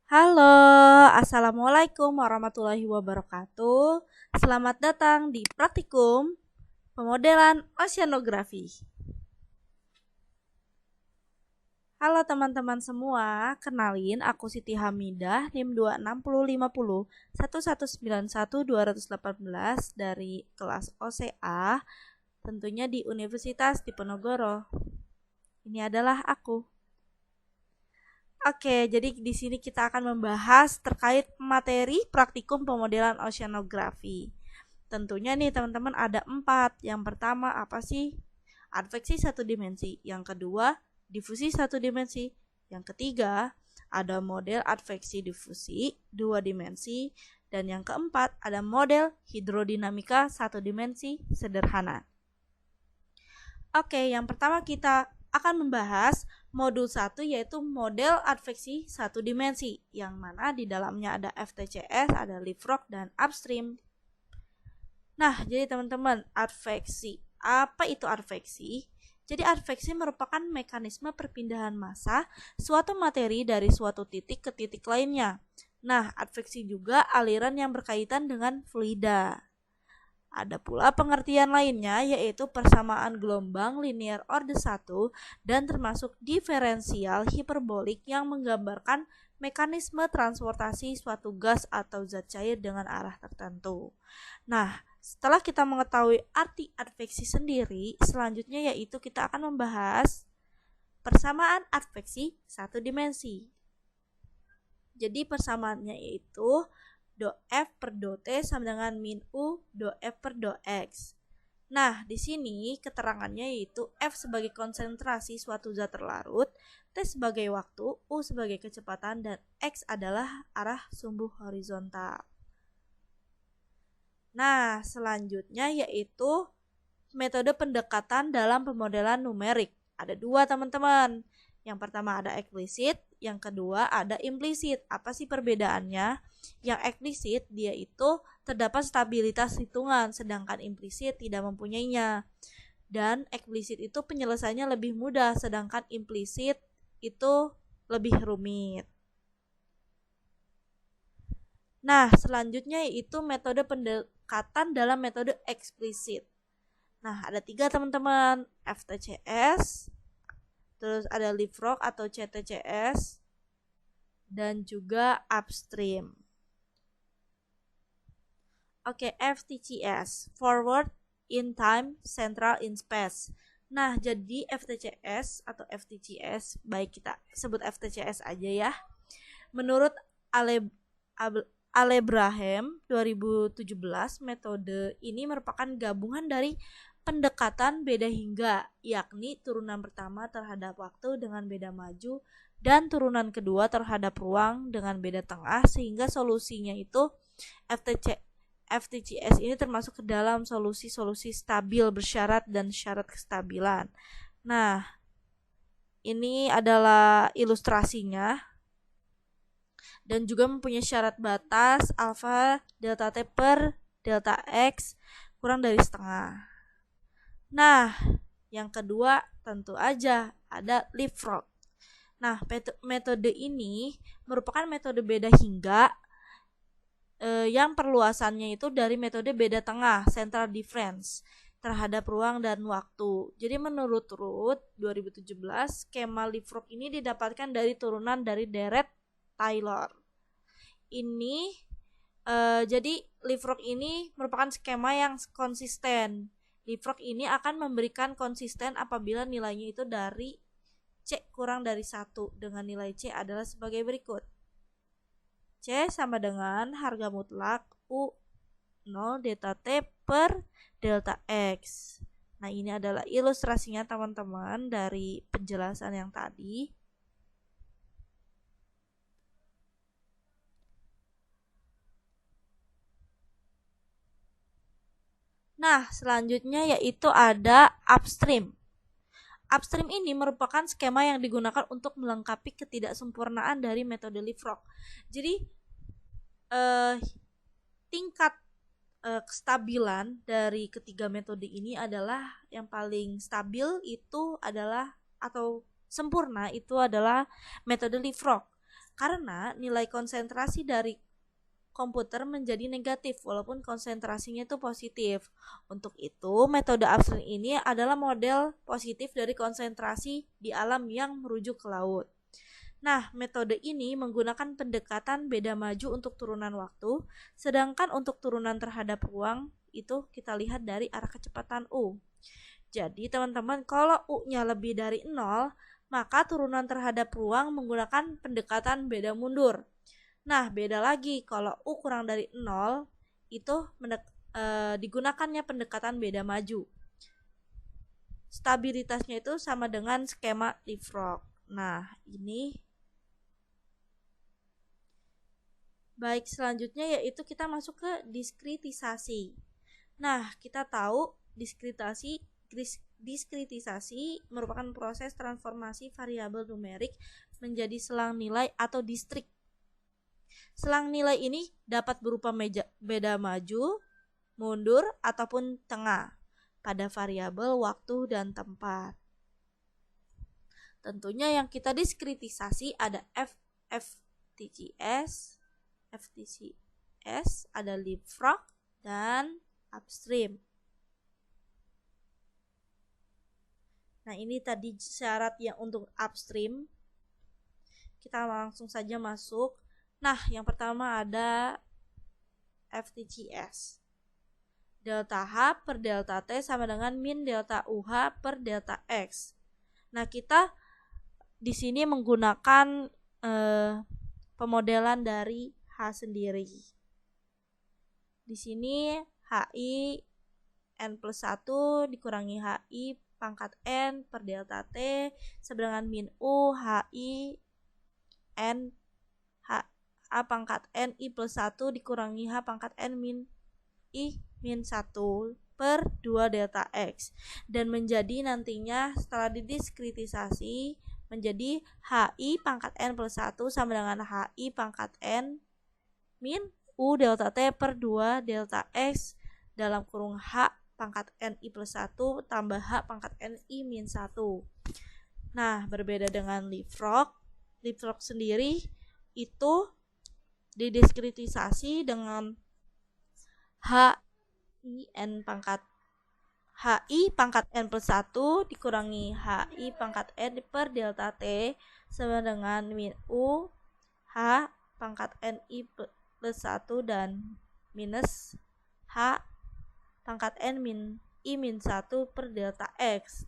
Halo, Assalamualaikum warahmatullahi wabarakatuh. Selamat datang di praktikum pemodelan oceanografi. Halo teman-teman semua, kenalin aku Siti Hamidah, NIM 26050 dari kelas OCA, tentunya di Universitas Diponegoro. Ini adalah aku. Oke, jadi di sini kita akan membahas terkait materi praktikum pemodelan oceanografi. Tentunya nih teman-teman ada 4. Yang pertama apa sih? Adveksi satu dimensi. Yang kedua, difusi satu dimensi. Yang ketiga, ada model adveksi difusi 2 dimensi. Dan yang keempat, ada model hidrodinamika satu dimensi sederhana. Oke, yang pertama kita akan membahas modul 1 yaitu model adveksi satu dimensi, yang mana di dalamnya ada FTCS, ada leapfrog, dan upstream. Nah, jadi teman-teman, adveksi. Apa itu adveksi? Jadi adveksi merupakan mekanisme perpindahan massa suatu materi dari suatu titik ke titik lainnya. Nah, adveksi juga aliran yang berkaitan dengan fluida. Ada pula pengertian lainnya yaitu persamaan gelombang linear order 1 dan termasuk diferensial hiperbolik yang menggambarkan mekanisme transportasi suatu gas atau zat cair dengan arah tertentu. Nah, setelah kita mengetahui arti adveksi sendiri, selanjutnya yaitu kita akan membahas persamaan adveksi satu dimensi. Jadi persamaannya yaitu do F per do T sama dengan min U do F per do X. Nah, di sini keterangannya yaitu F sebagai konsentrasi suatu zat terlarut, T sebagai waktu, U sebagai kecepatan, dan X adalah arah sumbu horizontal. Nah, selanjutnya yaitu metode pendekatan dalam pemodelan numerik. Ada 2 teman-teman. Yang pertama ada eksplisit, yang kedua ada implisit. Apa sih perbedaannya? Yang eksplisit dia itu terdapat stabilitas hitungan, sedangkan implisit tidak mempunyainya. Dan eksplisit itu penyelesaiannya lebih mudah, sedangkan implisit itu lebih rumit. Nah, selanjutnya yaitu metode pendekatan dalam metode eksplisit. Nah, ada 3 teman-teman, FTCS, terus ada leapfrog atau CTCS, dan juga upstream. Oke, FTCS, forward in time, central in space. Nah, jadi FTCS atau FTCS, baik kita sebut FTCS aja ya. Menurut Alebraham 2017, metode ini merupakan gabungan dari pendekatan beda hingga, yakni turunan pertama terhadap waktu dengan beda maju dan turunan kedua terhadap ruang dengan beda tengah, sehingga solusinya itu FTCS ini termasuk ke dalam solusi-solusi stabil bersyarat dan syarat kestabilan. Nah, ini adalah ilustrasinya dan juga mempunyai syarat batas alfa delta T per delta X kurang dari setengah. Nah, yang kedua tentu aja ada leapfrog. Nah, metode ini merupakan metode beda hingga yang perluasannya itu dari metode beda tengah, central difference, terhadap ruang dan waktu. Jadi menurut Ruth 2017, skema leapfrog ini didapatkan dari turunan dari deret Taylor. Ini jadi leapfrog ini merupakan skema yang konsisten. Leapfrog ini akan memberikan konsisten apabila nilainya itu dari C kurang dari 1, dengan nilai C adalah sebagai berikut. C sama dengan harga mutlak U 0 delta T per delta X. Nah, ini adalah ilustrasinya teman-teman dari penjelasan yang tadi. Nah, selanjutnya yaitu ada upstream. Upstream ini merupakan skema yang digunakan untuk melengkapi ketidaksempurnaan dari metode leapfrog. Jadi, tingkat kestabilan dari ketiga metode ini adalah yang paling stabil itu adalah atau sempurna itu adalah metode leapfrog. karena nilai konsentrasi dari komputer menjadi negatif walaupun konsentrasinya itu positif. Untuk itu, metode upstream ini adalah model positif dari konsentrasi di alam yang merujuk ke laut. Nah, metode ini menggunakan pendekatan beda maju untuk turunan waktu, sedangkan untuk turunan terhadap ruang itu kita lihat dari arah kecepatan U. Jadi, teman-teman, kalau U-nya lebih dari 0, maka turunan terhadap ruang menggunakan pendekatan beda mundur. Nah, beda lagi kalau U kurang dari 0 itu digunakannya pendekatan beda maju. Stabilitasnya itu sama dengan skema leapfrog. Nah, ini baik, selanjutnya yaitu kita masuk ke diskritisasi. Nah, kita tahu diskritisasi merupakan proses transformasi variabel numerik menjadi selang nilai atau distrik. Selang nilai ini dapat berupa beda maju, mundur, ataupun tengah pada variabel waktu dan tempat. Tentunya yang kita diskritisasi ada FTCS, ada leapfrog, dan upstream. Nah, ini tadi syarat yang untuk upstream. Kita langsung saja masuk. Nah, yang pertama ada FTCS. Delta H per delta T sama dengan min delta UH per delta X. Nah, kita di sini menggunakan pemodelan dari H sendiri. Di sini HI N plus 1 dikurangi HI pangkat N per delta T sama dengan min U HI N A pangkat N I plus 1 dikurangi H pangkat N min I min 1 per 2 delta X. Dan menjadi nantinya setelah didiskritisasi menjadi HI pangkat N plus 1 sama dengan HI pangkat N min U delta T per 2 delta X dalam kurung H pangkat N I plus 1 tambah H pangkat N I min 1. Nah, berbeda dengan leapfrog sendiri itu didiskritisasi dengan HI pangkat N plus 1 dikurangi HI pangkat N per delta T sama dengan min U H pangkat NI plus 1 dan minus H pangkat N min I min 1 per delta X.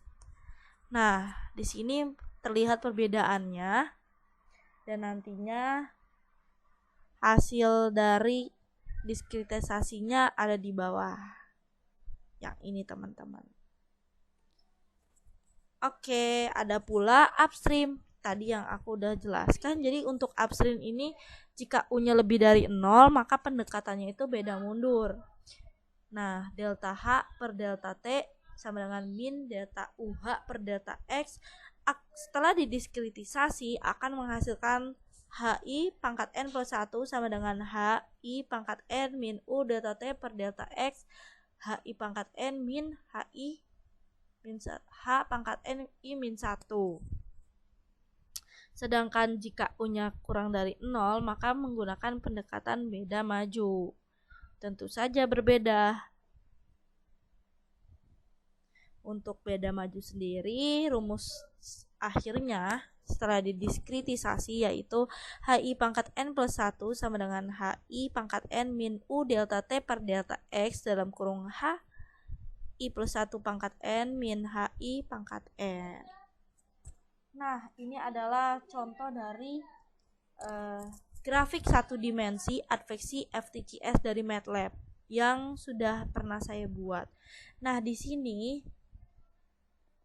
Nah, di sini terlihat perbedaannya dan nantinya hasil dari diskritisasinya ada di bawah. Yang ini, teman-teman. Oke, ada pula upstream. Tadi yang aku udah jelaskan. Jadi untuk upstream ini jika U-nya lebih dari 0, maka pendekatannya itu beda mundur. Nah, delta H per delta T sama dengan min delta UH per delta X. Setelah didiskritisasi akan menghasilkan HI pangkat N plus 1 sama dengan HI pangkat N min U delta T per delta X. HI pangkat N min HI min H pangkat N I min 1. Sedangkan jika U-nya kurang dari 0, maka menggunakan pendekatan beda maju. Tentu saja berbeda. Untuk beda maju sendiri, rumus akhirnya setelah didiskritisasi yaitu HI pangkat N plus 1 sama dengan HI pangkat N min U delta T per delta X dalam kurung H I plus 1 pangkat N min HI pangkat N. Nah, ini adalah contoh dari grafik satu dimensi adveksi FTCS dari MATLAB yang sudah pernah saya buat. Nah, di sini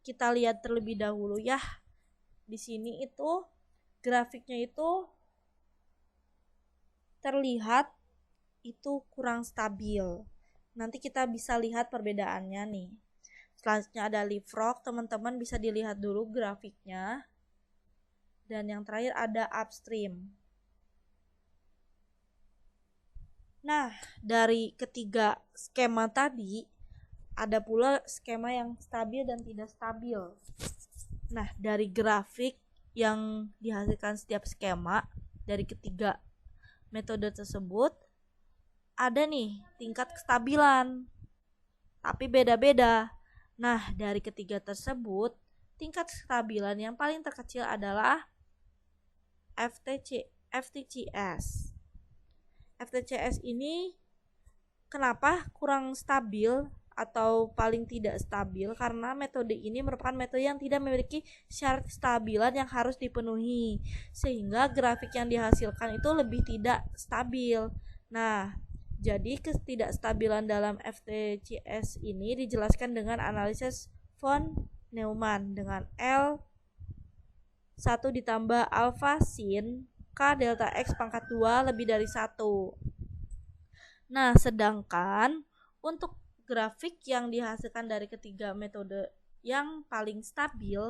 kita lihat terlebih dahulu ya. Di sini itu grafiknya itu terlihat itu kurang stabil. Nanti kita bisa lihat perbedaannya nih. Selanjutnya ada leapfrog, teman-teman bisa dilihat dulu grafiknya. Dan yang terakhir ada upstream. Nah, dari ketiga skema tadi ada pula skema yang stabil dan tidak stabil. Nah, dari grafik yang dihasilkan setiap skema dari ketiga metode tersebut ada nih tingkat kestabilan, tapi beda-beda. Nah, dari ketiga tersebut, tingkat kestabilan yang paling terkecil adalah FTCS. FTCS ini kenapa kurang stabil atau paling tidak stabil? Karena metode ini merupakan metode yang tidak memiliki syarat kestabilan yang harus dipenuhi, sehingga grafik yang dihasilkan itu lebih tidak stabil. Nah, jadi ketidakstabilan dalam FTCS ini dijelaskan dengan analisis von Neumann dengan L 1 ditambah alfa sin K delta X pangkat 2 lebih dari 1. Nah, sedangkan untuk grafik yang dihasilkan dari ketiga metode yang paling stabil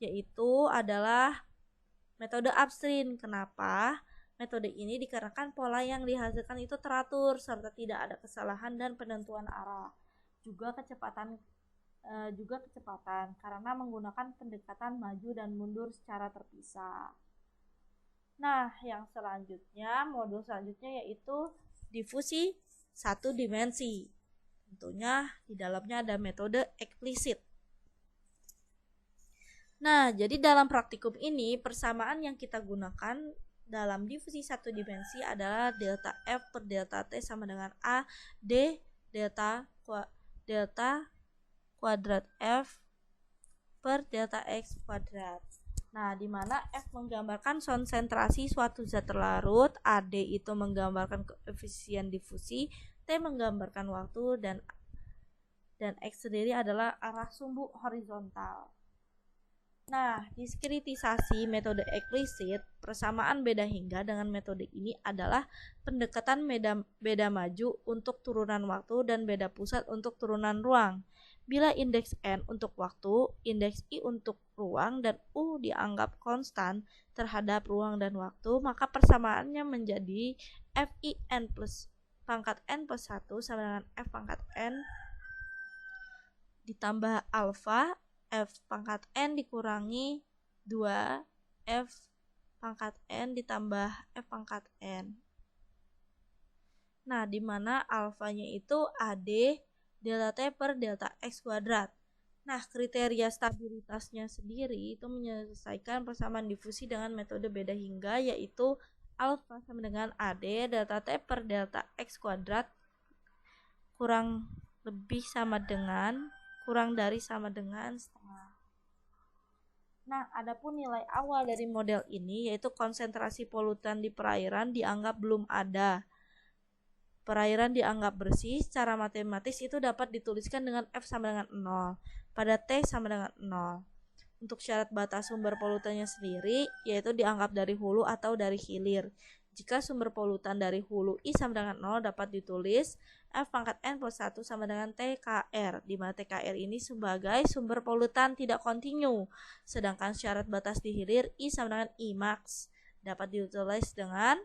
yaitu adalah metode Upstream. Kenapa? Metode ini dikarenakan pola yang dihasilkan itu teratur serta tidak ada kesalahan dan penentuan arah. Juga kecepatan karena menggunakan pendekatan maju dan mundur secara terpisah. Nah, yang selanjutnya, modul selanjutnya yaitu difusi satu dimensi. Tentunya di dalamnya ada metode eksplisit. Nah, jadi dalam praktikum ini persamaan yang kita gunakan dalam difusi satu dimensi adalah delta F per delta T sama dengan A D delta kuadrat F per delta X kuadrat. Nah, di mana F menggambarkan konsentrasi suatu zat terlarut, AD itu menggambarkan koefisien difusi, T menggambarkan waktu, dan X sendiri adalah arah sumbu horizontal. Nah, diskritisasi metode eksplisit, persamaan beda hingga dengan metode ini adalah pendekatan beda maju untuk turunan waktu dan beda pusat untuk turunan ruang. Bila indeks N untuk waktu, indeks I untuk ruang, dan U dianggap konstan terhadap ruang dan waktu, maka persamaannya menjadi FIN plus pangkat N plus 1 sama dengan F pangkat N ditambah alfa F pangkat N dikurangi 2 F pangkat N ditambah F pangkat N. Nah, di mana alfanya itu AD delta T per delta X kuadrat. Nah, kriteria stabilitasnya sendiri itu menyelesaikan persamaan difusi dengan metode beda hingga, yaitu alfa sama dengan AD delta T per delta X kuadrat kurang dari sama dengan setengah. Nah, adapun nilai awal dari model ini yaitu konsentrasi polutan di perairan dianggap belum ada. Perairan dianggap bersih, secara matematis itu dapat dituliskan dengan F sama dengan 0, pada T sama dengan 0. Untuk syarat batas sumber polutannya sendiri yaitu dianggap dari hulu atau dari hilir. Jika sumber polutan dari hulu I sama dengan 0 dapat ditulis F pangkat N plus 1 sama dengan TKR, di mana TKR ini sebagai sumber polutan tidak kontinu. Sedangkan syarat batas di hilir I sama dengan I max dapat ditulis dengan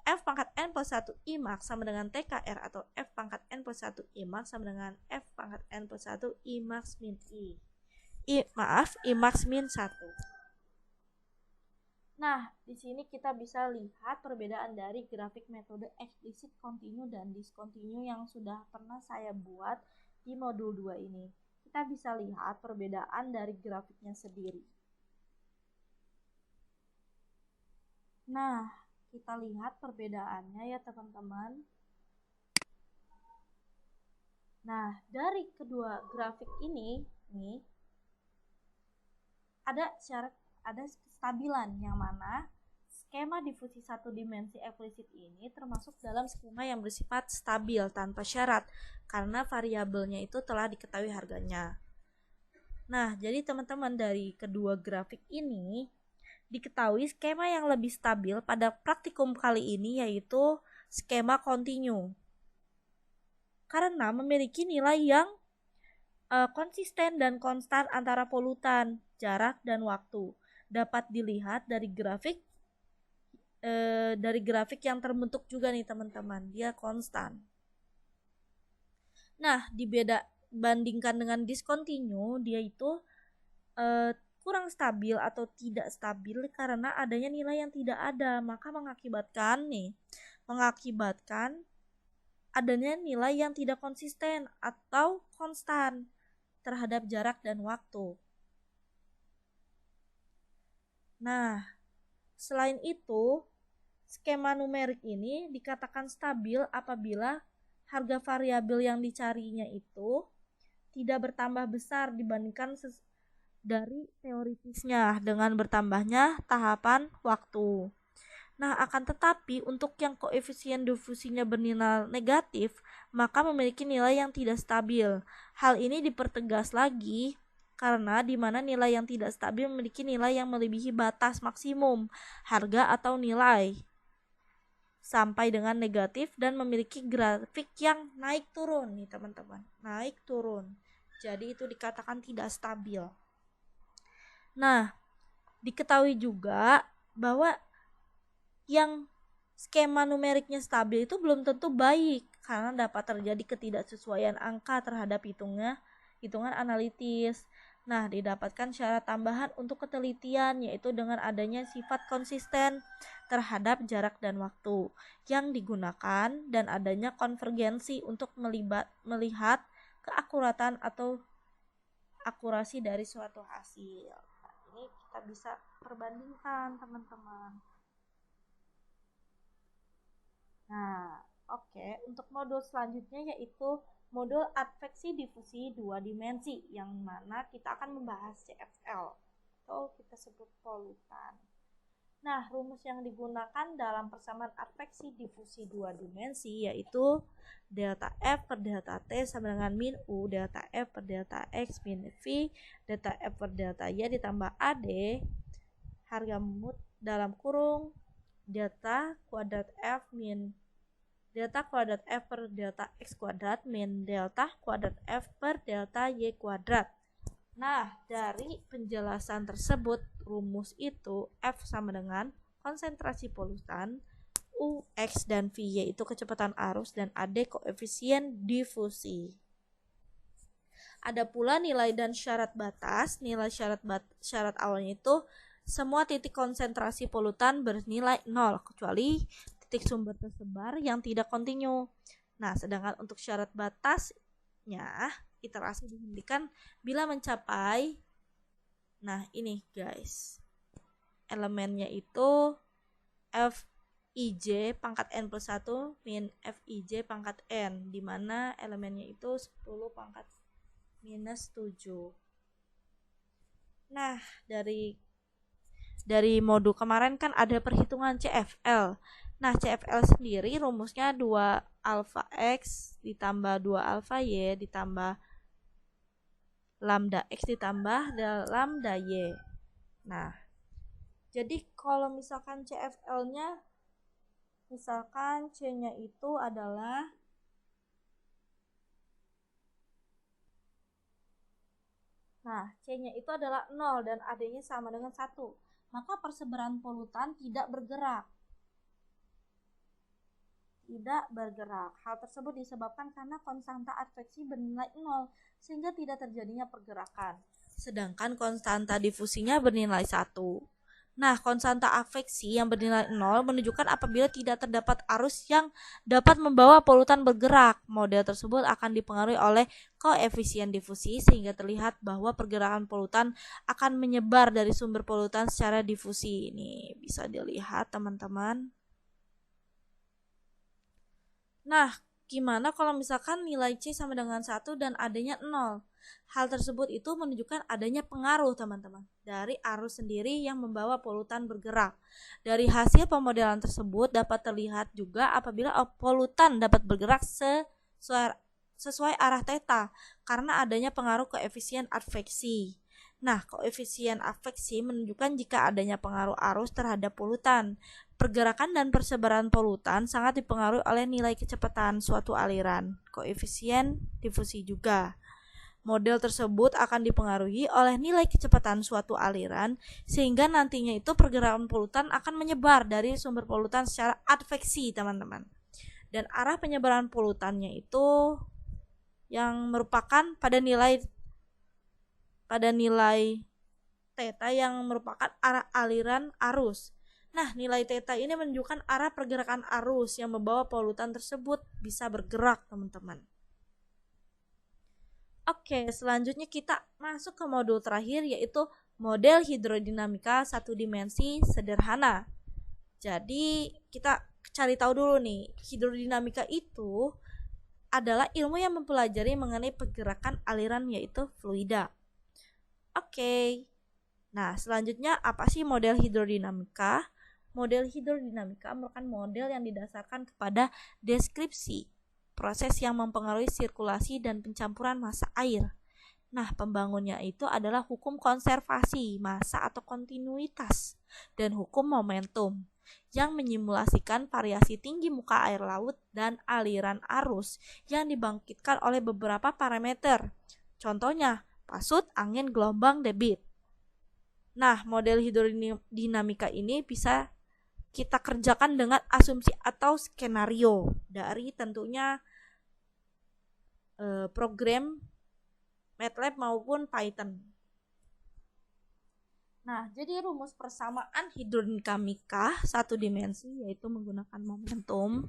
F pangkat N plus 1 I max sama dengan TKR atau F pangkat N plus 1 I max sama dengan F pangkat N plus 1 I max min I max min 1. Nah, di sini kita bisa lihat perbedaan dari grafik metode eksplisit, kontinu, dan diskontinu yang sudah pernah saya buat di modul 2 ini. Kita bisa lihat perbedaan dari grafiknya sendiri. Nah, kita lihat perbedaannya ya teman-teman. Nah, dari kedua grafik ini nih ada kestabilan yang mana skema difusi satu dimensi eksplisit ini termasuk dalam skema yang bersifat stabil tanpa syarat karena variabelnya itu telah diketahui harganya. Nah, jadi teman-teman dari kedua grafik ini diketahui skema yang lebih stabil pada praktikum kali ini yaitu skema kontinu. Karena memiliki nilai yang konsisten dan konstan antara polutan, jarak, dan waktu. Dapat dilihat dari grafik yang terbentuk juga nih teman-teman, dia konstan. Nah, bandingkan dengan diskontinu, dia itu kurang stabil atau tidak stabil karena adanya nilai yang tidak ada, maka mengakibatkan adanya nilai yang tidak konsisten atau konstan terhadap jarak dan waktu. Nah, selain itu, skema numerik ini dikatakan stabil apabila harga variabel yang dicarinya itu tidak bertambah besar dibandingkan dari teoritisnya dengan bertambahnya tahapan waktu. Nah, akan tetapi untuk yang koefisien difusinya bernilai negatif, maka memiliki nilai yang tidak stabil. Hal ini dipertegas lagi karena di mana nilai yang tidak stabil memiliki nilai yang melebihi batas maksimum harga atau nilai sampai dengan negatif dan memiliki grafik yang naik turun nih teman-teman, naik turun. Jadi itu dikatakan tidak stabil. Nah, diketahui juga bahwa yang skema numeriknya stabil itu belum tentu baik karena dapat terjadi ketidaksesuaian angka terhadap hitungan analitis. Nah, didapatkan syarat tambahan untuk ketelitian yaitu dengan adanya sifat konsisten terhadap jarak dan waktu yang digunakan dan adanya konvergensi untuk melihat keakuratan atau akurasi dari suatu hasil. Nah, ini kita bisa perbandingkan teman-teman. Nah, oke. Untuk modul selanjutnya yaitu modul adveksi difusi dua dimensi yang mana kita akan membahas CFL atau kita sebut polutan. Nah, rumus yang digunakan dalam persamaan adveksi difusi dua dimensi yaitu delta F per delta T sama dengan min U delta F per delta X min V delta F per delta Y ditambah AD harga mut dalam kurung delta kuadrat F min delta kuadrat F per delta X kuadrat min delta kuadrat F per delta Y kuadrat. Nah, dari penjelasan tersebut, rumus itu F sama dengan konsentrasi polutan, U, X, dan V yaitu kecepatan arus dan AD koefisien difusi. Ada pula nilai dan syarat batas. Nilai syarat awalnya itu semua titik konsentrasi polutan bernilai 0 kecuali titik sumber tersebar yang tidak kontinu. Nah, sedangkan untuk syarat batasnya iterasi dihentikan bila mencapai, nah ini guys, elemennya itu Fij pangkat N plus 1 min Fij pangkat N, dimana elemennya itu 10 pangkat minus 7. Nah, dari modul kemarin kan ada perhitungan CFL. Nah, CFL sendiri rumusnya 2 alfa X ditambah 2 alfa Y ditambah lambda X ditambah lambda Y. Nah, jadi kalau misalkan CFL-nya, misalkan C-nya itu adalah C-nya itu adalah 0 dan AD-nya sama dengan 1. Maka persebaran polutan tidak bergerak. Hal tersebut disebabkan karena konstanta adveksi bernilai 0 sehingga tidak terjadinya pergerakan. Sedangkan konstanta difusinya bernilai 1. Nah, konstanta adveksi yang bernilai 0 menunjukkan apabila tidak terdapat arus yang dapat membawa polutan bergerak. Model tersebut akan dipengaruhi oleh koefisien difusi sehingga terlihat bahwa pergerakan polutan akan menyebar dari sumber polutan secara difusi. Ini bisa dilihat teman-teman. Nah, gimana kalau misalkan nilai C sama dengan 1 dan AD-nya 0? Hal tersebut itu menunjukkan adanya pengaruh teman-teman dari arus sendiri yang membawa polutan bergerak. Dari hasil pemodelan tersebut dapat terlihat juga apabila polutan dapat bergerak sesuai arah theta karena adanya pengaruh koefisien adveksi. Nah, koefisien adveksi menunjukkan jika adanya pengaruh arus terhadap polutan. Pergerakan dan persebaran polutan sangat dipengaruhi oleh nilai kecepatan suatu aliran. Koefisien difusi juga. Model tersebut akan dipengaruhi oleh nilai kecepatan suatu aliran sehingga nantinya itu pergerakan polutan akan menyebar dari sumber polutan secara adveksi, teman-teman. Dan arah penyebaran polutannya itu yang merupakan pada nilai theta yang merupakan arah aliran arus. Nah, nilai theta ini menunjukkan arah pergerakan arus yang membawa polutan tersebut bisa bergerak, teman-teman. Oke, selanjutnya kita masuk ke modul terakhir, yaitu model hidrodinamika satu dimensi sederhana. Jadi, kita cari tahu dulu nih, hidrodinamika itu adalah ilmu yang mempelajari mengenai pergerakan aliran, yaitu fluida. Oke. Nah, selanjutnya apa sih model hidrodinamika? Model hidrodinamika merupakan model yang didasarkan kepada deskripsi proses yang mempengaruhi sirkulasi dan pencampuran massa air. Nah, pembangunnya itu adalah hukum konservasi massa atau kontinuitas dan hukum momentum yang menyimulasikan variasi tinggi muka air laut dan aliran arus yang dibangkitkan oleh beberapa parameter. Contohnya, pasut, angin, gelombang, debit. Nah, model hidrodinamika ini bisa kita kerjakan dengan asumsi atau skenario dari tentunya program MATLAB maupun Python. Nah, jadi rumus persamaan hidrodinamika satu dimensi yaitu menggunakan momentum,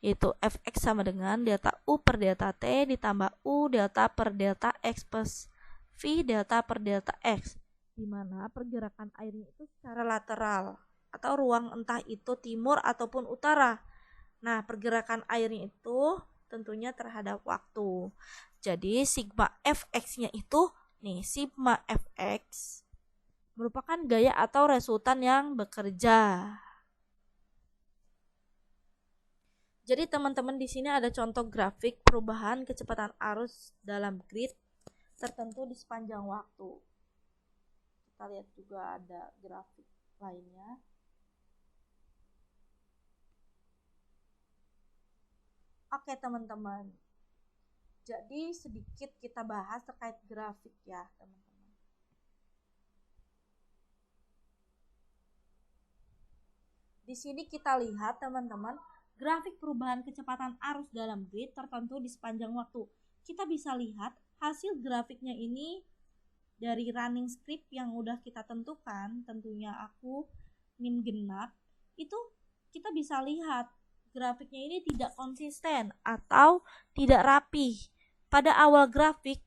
yaitu Fx sama dengan delta U per delta T ditambah U delta per delta X plus V delta per delta X, di mana pergerakan airnya itu secara lateral atau ruang entah itu timur ataupun utara. Nah, pergerakan airnya itu tentunya terhadap waktu. Jadi sigma Fx-nya itu nih, sigma Fx merupakan gaya atau resultan yang bekerja. Jadi teman-teman di sini ada contoh grafik perubahan kecepatan arus dalam grid tertentu di sepanjang waktu. Kita lihat juga ada grafik lainnya. Oke teman-teman, jadi sedikit kita bahas terkait grafik ya teman-teman. Di sini kita lihat teman-teman grafik perubahan kecepatan arus dalam grid tertentu di sepanjang waktu. Kita bisa lihat hasil grafiknya ini dari running script yang udah kita tentukan, tentunya aku min genap, itu kita bisa lihat grafiknya ini tidak konsisten atau tidak rapi. Pada awal grafik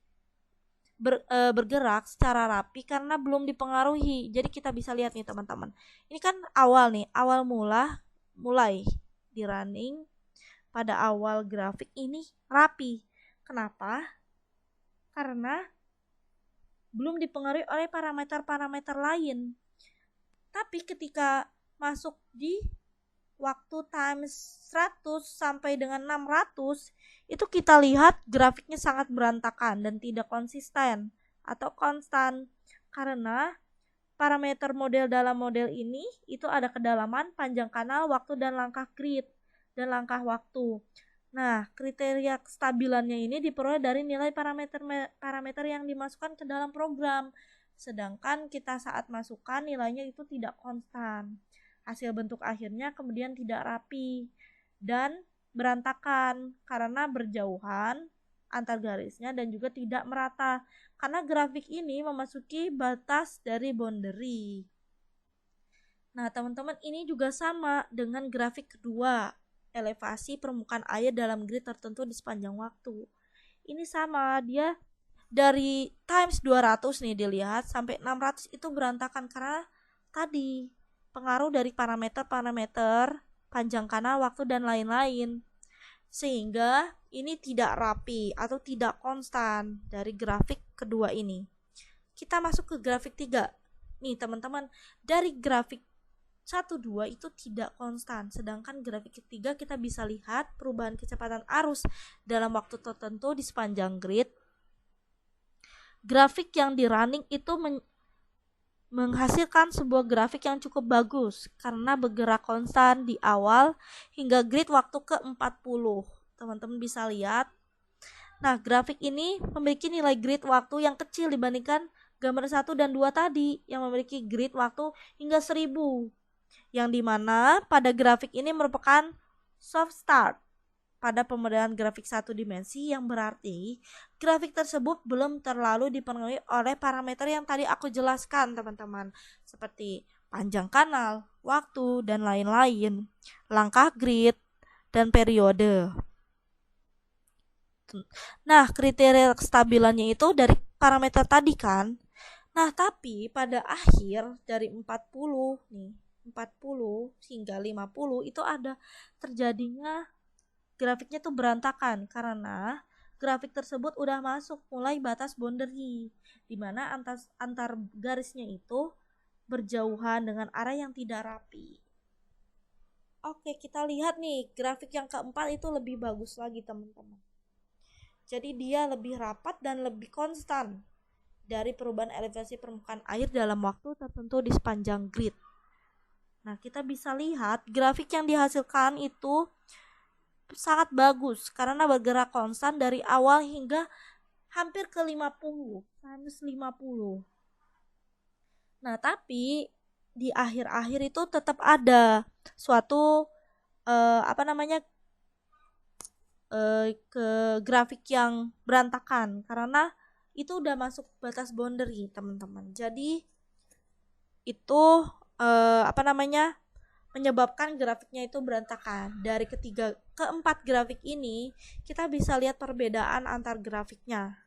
bergerak secara rapi karena belum dipengaruhi. Jadi kita bisa lihat nih teman-teman. Ini kan awal nih, awal mulai di running pada awal grafik ini rapi. Kenapa? Karena belum dipengaruhi oleh parameter-parameter lain. Tapi ketika masuk di waktu times 100 sampai dengan 600, itu kita lihat grafiknya sangat berantakan dan tidak konsisten atau konstan, karena parameter model dalam model ini itu ada kedalaman, panjang kanal, waktu, dan langkah grid dan langkah waktu. Nah, kriteria kestabilannya ini diperoleh dari nilai parameter yang dimasukkan ke dalam program, sedangkan kita saat masukkan nilainya itu tidak konstan. Hasil bentuk akhirnya kemudian tidak rapi dan berantakan karena berjauhan antar garisnya dan juga tidak merata karena grafik ini memasuki batas dari boundary. Nah, teman-teman, ini juga sama dengan grafik kedua, elevasi permukaan air dalam grid tertentu di sepanjang waktu. Ini sama, dia dari times 200 nih dilihat sampai 600 itu berantakan karena tadi pengaruh dari parameter-parameter, panjang kanal, waktu, dan lain-lain. Sehingga ini tidak rapi atau tidak konstan dari grafik kedua ini. Kita masuk ke grafik 3. Nih teman-teman, dari grafik 1, 2 itu tidak konstan. Sedangkan grafik ketiga kita bisa lihat perubahan kecepatan arus dalam waktu tertentu di sepanjang grid. Grafik yang di running itu menghasilkan sebuah grafik yang cukup bagus karena bergerak konstan di awal hingga grid waktu ke-40. Teman-teman bisa lihat. Nah, grafik ini memiliki nilai grid waktu yang kecil dibandingkan gambar 1 dan 2 tadi yang memiliki grid waktu hingga 1000. Yang dimana pada grafik ini merupakan soft start pada pemodelan grafik satu dimensi, yang berarti grafik tersebut belum terlalu dipenuhi oleh parameter yang tadi aku jelaskan, teman-teman, seperti panjang kanal, waktu, dan lain-lain, langkah grid, dan periode. Nah, kriteria kestabilannya itu dari parameter tadi kan. Nah, tapi pada akhir dari 40 hingga 50 itu ada terjadinya grafiknya tuh berantakan karena grafik tersebut udah masuk mulai batas boundary, di mana antar garisnya itu berjauhan dengan arah yang tidak rapi. Oke, kita lihat nih, grafik yang keempat itu lebih bagus lagi, teman-teman. Jadi dia lebih rapat dan lebih konstan dari perubahan elevasi permukaan air dalam waktu tertentu di sepanjang grid. Nah, kita bisa lihat grafik yang dihasilkan itu sangat bagus karena bergerak konstan dari awal hingga hampir ke 50, minus 50. Nah, tapi di akhir-akhir itu tetap ada suatu ke grafik yang berantakan karena itu udah masuk batas boundary, teman-teman. Jadi itu menyebabkan grafiknya itu berantakan. Dari keempat grafik ini kita bisa lihat perbedaan antar grafiknya,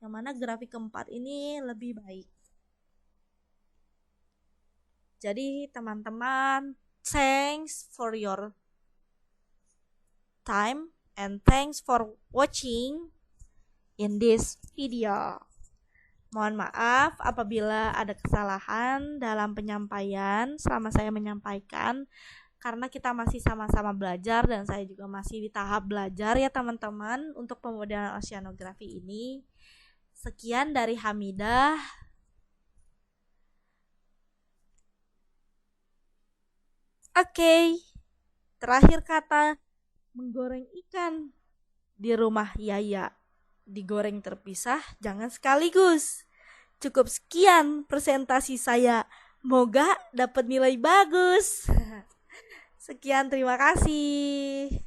yang mana grafik keempat ini lebih baik. Jadi teman-teman, thanks for your time and thanks for watching in this video. Mohon maaf apabila ada kesalahan dalam penyampaian selama saya menyampaikan, karena kita masih sama-sama belajar dan saya juga masih di tahap belajar ya teman-teman untuk pemodelan oceanografi ini. Sekian dari Hamidah. Oke, terakhir kata, menggoreng ikan di rumah Yaya, digoreng terpisah, jangan sekaligus. Cukup sekian presentasi saya. Moga dapat nilai bagus. Sekian, terima kasih.